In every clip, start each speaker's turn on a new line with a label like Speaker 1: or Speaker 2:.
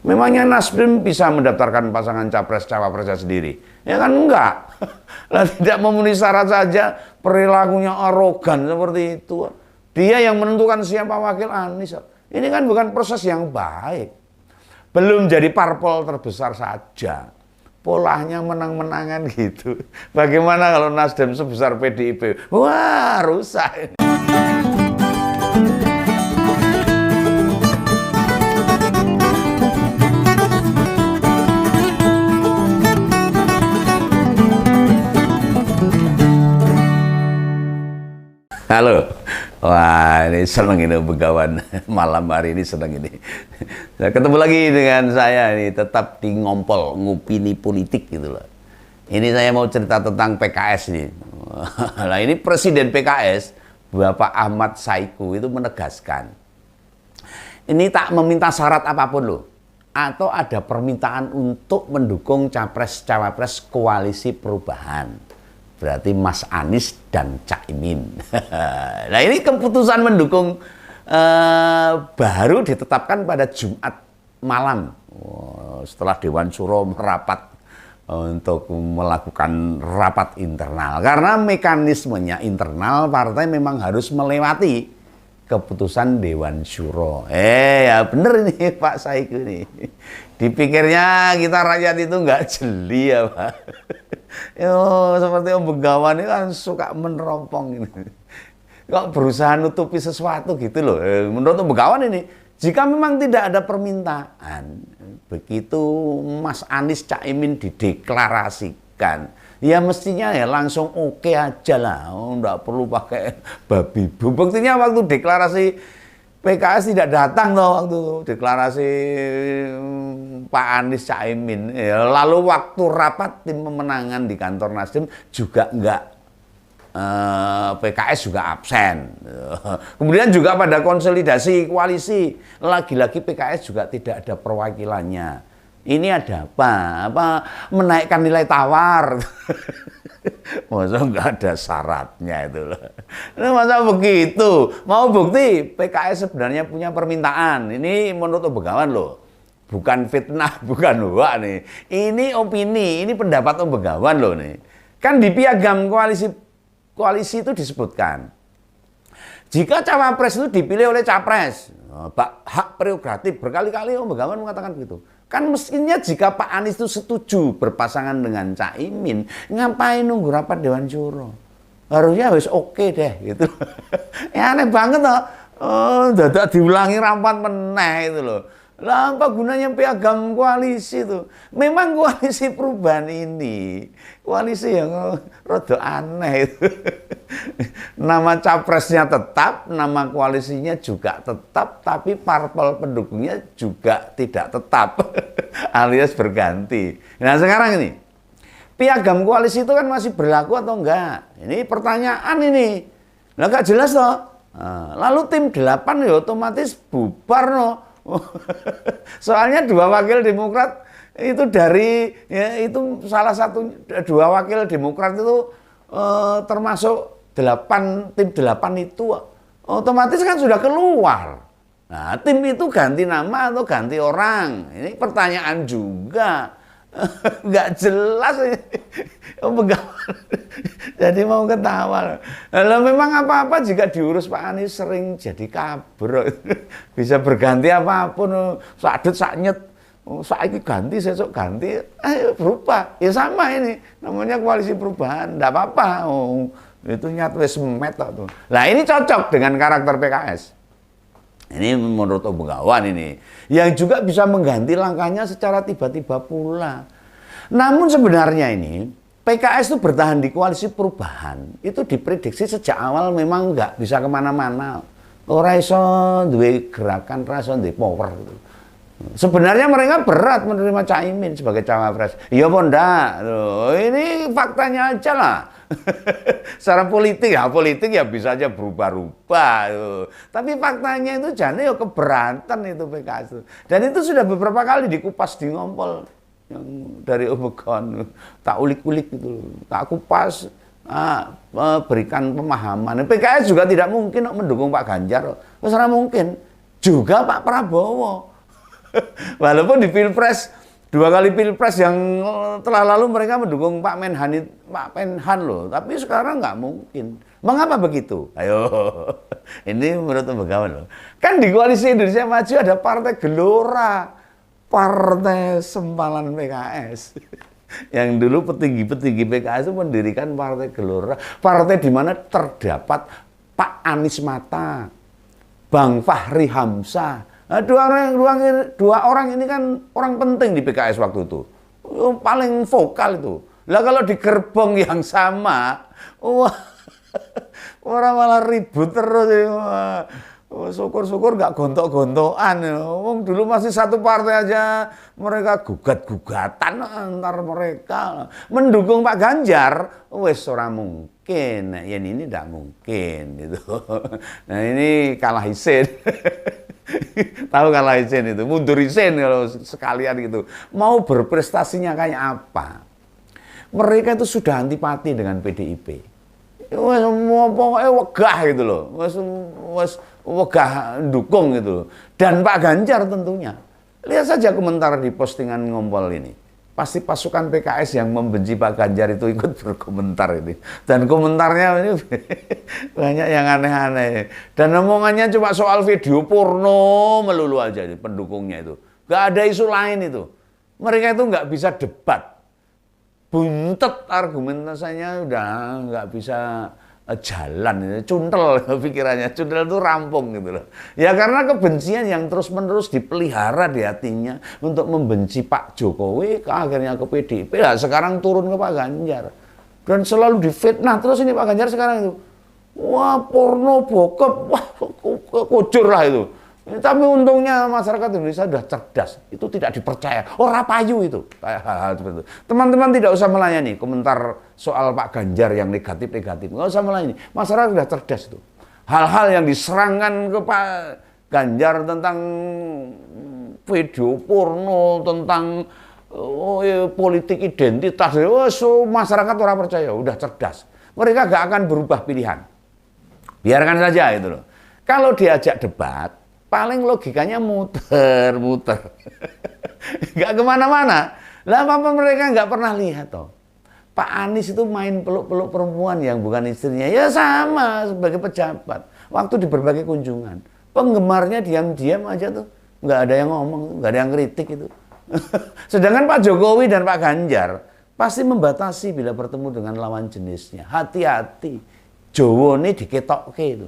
Speaker 1: Memangnya Nasdem bisa mendaftarkan pasangan capres-cawapresnya sendiri? Ya kan enggak. Lah tidak memenuhi syarat saja, perilakunya arogan seperti itu. Dia yang menentukan siapa wakil Anies. Ini kan bukan proses yang baik. Belum jadi parpol terbesar saja. Polanya menang-menangan gitu. Bagaimana kalau Nasdem sebesar PDIP? Wah, rusak. Halo, wah ini seneng ini begawan malam hari ini seneng ini. Nah, ketemu lagi dengan saya ini tetap di ngompol ngupini politik gitu loh. Ini saya mau cerita tentang PKS nih. Nah ini Presiden PKS Bapak Ahmad Saiku itu menegaskan, ini tak meminta syarat apapun loh, atau ada permintaan untuk mendukung capres-cawapres koalisi perubahan. Berarti Mas Anies dan Caimin. Nah ini keputusan mendukung baru ditetapkan pada Jumat malam setelah Dewan Syuro merapat untuk melakukan rapat internal. Karena mekanismenya internal partai memang harus melewati keputusan Dewan Syuro. Ya bener ini Pak Saiku nih. Dipikirnya kita rakyat itu nggak jeli ya Pak. Yo, seperti Om Begawan ini kan suka meneropong ini. Kok berusaha nutupi sesuatu gitu loh. Menurut Om Begawan ini, jika memang tidak ada permintaan, begitu Mas Anies Caimin dideklarasikan, ya mestinya ya langsung oke aja lah. Nggak perlu pakai babi bu. Buktinya waktu deklarasi PKS tidak datang loh waktu deklarasi Pak Anies Caimin. Ya, lalu waktu rapat tim pemenangan di kantor Nasdem juga enggak, PKS juga absen. Kemudian juga pada konsolidasi koalisi, lagi-lagi PKS juga tidak ada perwakilannya. Ini ada apa? Menaikkan nilai tawar. Masa nggak ada syaratnya itu loh. Masa begitu? Mau bukti PKS sebenarnya punya permintaan. Ini menurut Begawan loh. Bukan fitnah, bukan hoax nih. Ini opini, ini pendapat Begawan loh nih. Kan di piagam koalisi itu disebutkan, jika cawapres itu dipilih oleh capres, hak prerogatif, berkali-kali Begawan mengatakan begitu. Kan mestinya jika Pak Anies itu setuju berpasangan dengan Caimin, ngapain nunggu rapat Dewan Syuro? Harusnya wis oke deh gitu. Ya aneh banget loh. Dadak diulangi rapat meneh itu loh. Lah apa gunanya piagam koalisi itu? Memang koalisi perubahan ini koalisi yang rada aneh itu. Nama capresnya tetap, nama koalisinya juga tetap, tapi parpol pendukungnya juga tidak tetap, alias berganti. Nah sekarang ini, piagam koalisi itu kan masih berlaku atau enggak? Ini pertanyaan ini. Nah gak jelas toh. Lalu tim 8 ya otomatis bubar no. Soalnya 2 wakil Demokrat itu dari ya itu salah satu 2 wakil Demokrat itu termasuk tim 8 itu otomatis kan sudah keluar. Nah, tim itu ganti nama atau ganti orang? Ini pertanyaan juga. Nggak jelas ini. Begawan. Jadi mau ketawa. Lah memang apa-apa jika diurus Pak Anies sering jadi kabur. Bisa berganti apapun, sadut saknyet. Saiki ganti, sesuk ganti, berubah. Ya sama ini, namanya koalisi perubahan. Enggak apa-apa. Itu nyat wis met tuh. Lah ini cocok dengan karakter PKS. Ini menurut Begawan ini, yang juga bisa mengganti langkahnya secara tiba-tiba pula. Namun sebenarnya ini PKS itu bertahan di koalisi perubahan itu diprediksi sejak awal memang nggak bisa kemana-mana. Ora iso duwe gerakan, ora iso duwe power. Sebenarnya mereka berat menerima Caimin sebagai cawapres. Ya apa ndak? Ini faktanya aja lah. Secara politik ya bisa aja berubah-ubah. Tapi faktanya itu jane ya keberatan itu PKS itu. Dan itu sudah beberapa kali dikupas di ngompol yang dari Begawan. Tak ulik-ulik gitu, tak kupas, berikan pemahaman. PKS juga tidak mungkin mendukung Pak Ganjar. Ora mungkin. Juga Pak Prabowo. Walaupun di Pilpres, 2 kali Pilpres yang telah lalu mereka mendukung Pak Menhan loh. Tapi sekarang nggak mungkin. Mengapa begitu? Ayo, ini menurut Begawan loh. Kan di Koalisi Indonesia Maju ada Partai Gelora, Partai Sempalan PKS. Yang dulu petinggi-petinggi PKS itu mendirikan Partai Gelora. Partai di mana terdapat Pak Anies Mata, Bang Fahri Hamzah. Nah, dua orang ini kan orang penting di PKS waktu itu. Paling vokal itu. Lah kalau di gerbong yang sama, wah, orang malah ribut terus. Wah. Syukur-syukur nggak gontok-gontokan. Dulu masih satu partai aja mereka gugat-gugatan antar mereka. Mendukung Pak Ganjar, wes ora mungkin. Nah, yang ini tidak mungkin gitu. Nah ini kalah isin. Tahu kalah isin itu, mundur isin kalau sekalian gitu. Mau berprestasinya kayak apa? Mereka itu sudah antipati dengan PDIP. Mau pokoknya wegah gitu loh. Wes wegah dukung gitu loh. Dan Pak Ganjar tentunya. Lihat saja komentar di postingan Ngompol ini. Pasti pasukan PKS yang membenci Pak Ganjar itu ikut berkomentar ini. Dan komentarnya ini banyak yang aneh-aneh. Dan omongannya cuma soal video porno melulu aja pendukungnya itu. Gak ada isu lain itu. Mereka itu nggak bisa debat. Buntet argumentasinya udah nggak bisa jalan, cuntel pikirannya, cuntel itu rampung gitu loh. Ya karena kebencian yang terus-menerus dipelihara di hatinya untuk membenci Pak Jokowi, akhirnya ke PDIP, ya sekarang turun ke Pak Ganjar. Dan selalu difitnah terus ini Pak Ganjar sekarang itu. Wah porno bokep, wah kujur lah itu. Tapi untungnya masyarakat Indonesia sudah cerdas, itu tidak dipercaya. Oh rapayu itu, hal-hal seperti itu. Teman-teman tidak usah melayani komentar soal Pak Ganjar yang negatif-negatif, nggak usah melayani. Masyarakat sudah cerdas itu. Hal-hal yang diserangkan ke Pak Ganjar tentang video porno, tentang politik identitas, masyarakat orang percaya, udah cerdas. Mereka gak akan berubah pilihan. Biarkan saja itu loh. Kalau diajak debat, paling logikanya muter-muter. Nggak kemana-mana. Lah apa mereka nggak pernah lihat toh. Pak Anies itu main peluk-peluk perempuan yang bukan istrinya. Ya sama sebagai pejabat. Waktu di berbagai kunjungan. Penggemarnya diam-diam aja tuh. Nggak ada yang ngomong, nggak ada yang kritik itu. Sedangkan Pak Jokowi dan Pak Ganjar pasti membatasi bila bertemu dengan lawan jenisnya. Hati-hati. Jowo ini diketokke itu.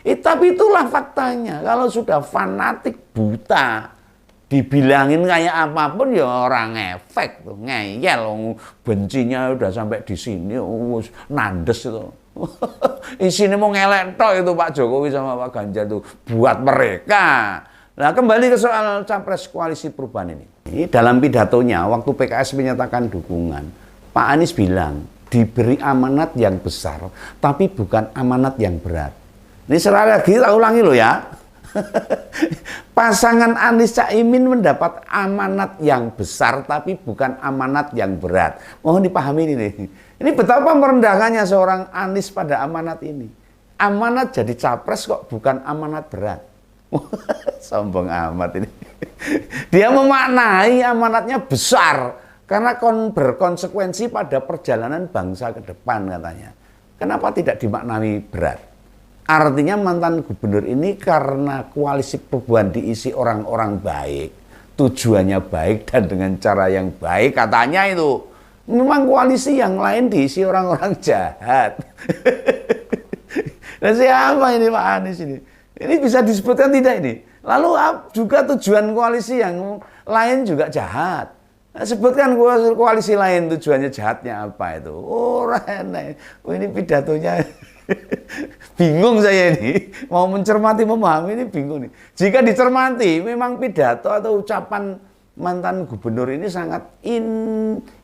Speaker 1: Tapi itulah faktanya. Kalau sudah fanatik buta, dibilangin kayak apapun ya orang efek tuh, ngeyel, bencinya udah sampai di sini, nandes itu. Isinya mau ngelek tok itu Pak Jokowi sama Pak Ganjar tuh buat mereka. Nah kembali ke soal capres koalisi perubahan ini. Dalam pidatonya waktu PKS menyatakan dukungan, Pak Anies bilang diberi amanat yang besar, tapi bukan amanat yang berat. Ini sekali lagi tak ulangi loh ya. Pasangan Anies Caimin mendapat amanat yang besar tapi bukan amanat yang berat. Mohon dipahami ini. Ini betapa merendahkannya seorang Anies pada amanat ini. Amanat jadi capres kok bukan amanat berat. Sombong amat ini. Dia memaknai amanatnya besar karena berkonsekuensi pada perjalanan bangsa ke depan katanya. Kenapa tidak dimaknai berat? Artinya mantan gubernur ini karena koalisi perubahan diisi orang-orang baik, tujuannya baik dan dengan cara yang baik katanya itu. Memang koalisi yang lain diisi orang-orang jahat. Dan siapa ini Pak Anies ini? Ini bisa disebutkan tidak ini? Lalu juga tujuan koalisi yang lain juga jahat. Nah, sebutkan koalisi lain tujuannya jahatnya apa itu? Oh, Rene. Oh, ini pidatonya. Bingung saya ini, mau mencermati, memahami ini bingung nih. Jika dicermati, memang pidato atau ucapan mantan gubernur ini sangat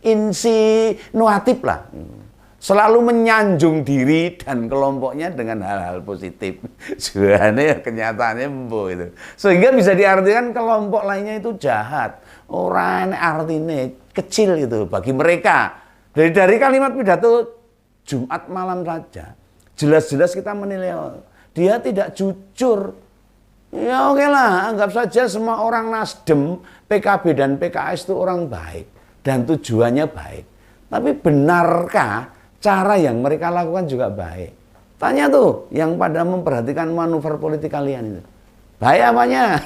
Speaker 1: insinuatif lah. Selalu menyanjung diri dan kelompoknya dengan hal-hal positif. Sebenarnya kenyataannya embo itu. Sehingga bisa diartikan kelompok lainnya itu jahat. Orang artinya kecil itu bagi mereka. Dari kalimat pidato Jumat malam saja. Jelas-jelas kita menilai dia tidak jujur. Ya oke lah, anggap saja semua orang Nasdem, PKB dan PKS itu orang baik dan tujuannya baik. Tapi benarkah cara yang mereka lakukan juga baik? Tanya tuh yang pada memperhatikan manuver politik kalian itu. Baik apanya?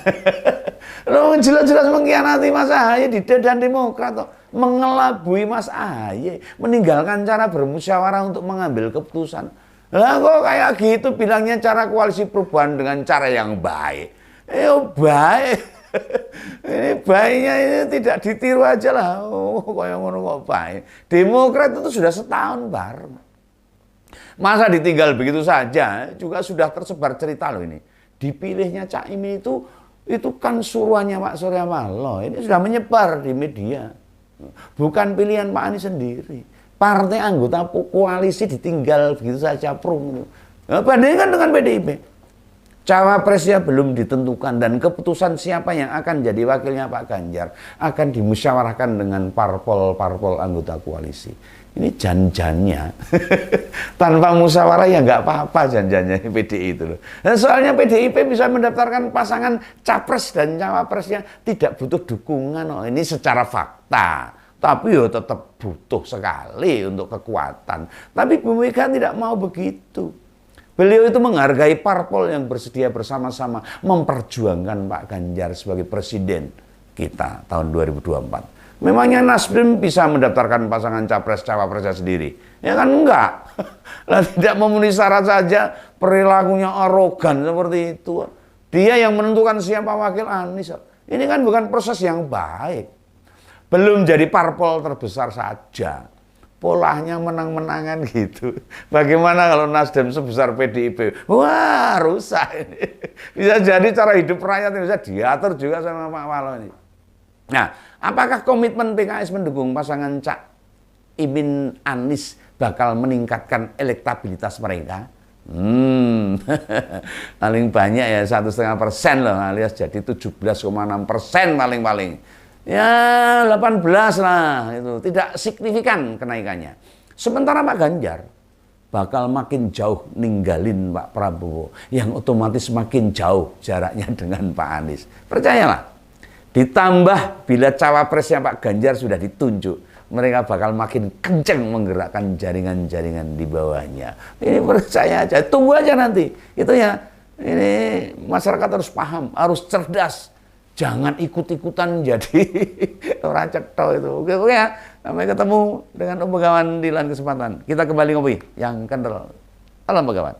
Speaker 1: Lo jelas-jelas mengkhianati Mas Ahaye di dan Demokrat, toh. Mengelabui Mas Ahaye, meninggalkan cara bermusyawarah untuk mengambil keputusan. Lah kok kayak gitu bilangnya cara koalisi perubahan dengan cara yang baik. Baik. Ini baiknya ini tidak ditiru aja lah. Oh, kayak ngono kok baik. Demokrat itu sudah setahun bareng. Masa ditinggal begitu saja, juga sudah tersebar cerita loh ini. Dipilihnya Cak Imin itu kan suruhannya Pak Surya Paloh. Ini sudah menyebar di media. Bukan pilihan Pak Anies sendiri. Partai anggota koalisi ditinggal begitu saja prung. Bandingkan dengan PDIP. Cawapresnya belum ditentukan dan keputusan siapa yang akan jadi wakilnya Pak Ganjar akan dimusyawarahkan dengan parpol-parpol anggota koalisi. Ini janjannya. Tanpa musyawarah ya nggak apa-apa janjannya PDI itu loh. Dan soalnya PDIP bisa mendaftarkan pasangan capres dan cawapresnya tidak butuh dukungan. Oh, ini secara fakta. Tapi ya tetap butuh sekali untuk kekuatan. Tapi Bu Mega tidak mau begitu. Beliau itu menghargai parpol yang bersedia bersama-sama memperjuangkan Pak Ganjar sebagai presiden kita tahun 2024. Memangnya Nasdem bisa mendaftarkan pasangan capres-cawapresnya sendiri? Ya kan enggak. Lah tidak memenuhi syarat saja, perilakunya arogan seperti itu. Dia yang menentukan siapa wakil Anies. Ini kan bukan proses yang baik. Belum jadi parpol terbesar saja. Polanya menang-menangan gitu. Bagaimana kalau Nasdem sebesar PDIP? Wah, rusak ini. Bisa jadi cara hidup rakyat bisa diatur juga sama Pak Paloh ini. Nah, apakah komitmen PKS mendukung pasangan Cak Imin Anies bakal meningkatkan elektabilitas mereka? Paling banyak ya 1,5% loh, alias jadi 17,6% paling-paling. Ya 18 lah itu, tidak signifikan kenaikannya. Sementara Pak Ganjar bakal makin jauh ninggalin Pak Prabowo, yang otomatis makin jauh jaraknya dengan Pak Anies. Percayalah, ditambah bila cawapresnya Pak Ganjar sudah ditunjuk, mereka bakal makin kenceng menggerakkan jaringan-jaringan di bawahnya. Ini percaya aja, tunggu aja nanti. Itu ya, ini masyarakat harus paham, harus cerdas. Jangan ikut-ikutan jadi orang cetok itu. Oke ya. Sampai ketemu dengan Om Begawan di lain kesempatan. Kita kembali ngopi yang kental. Salam Begawan.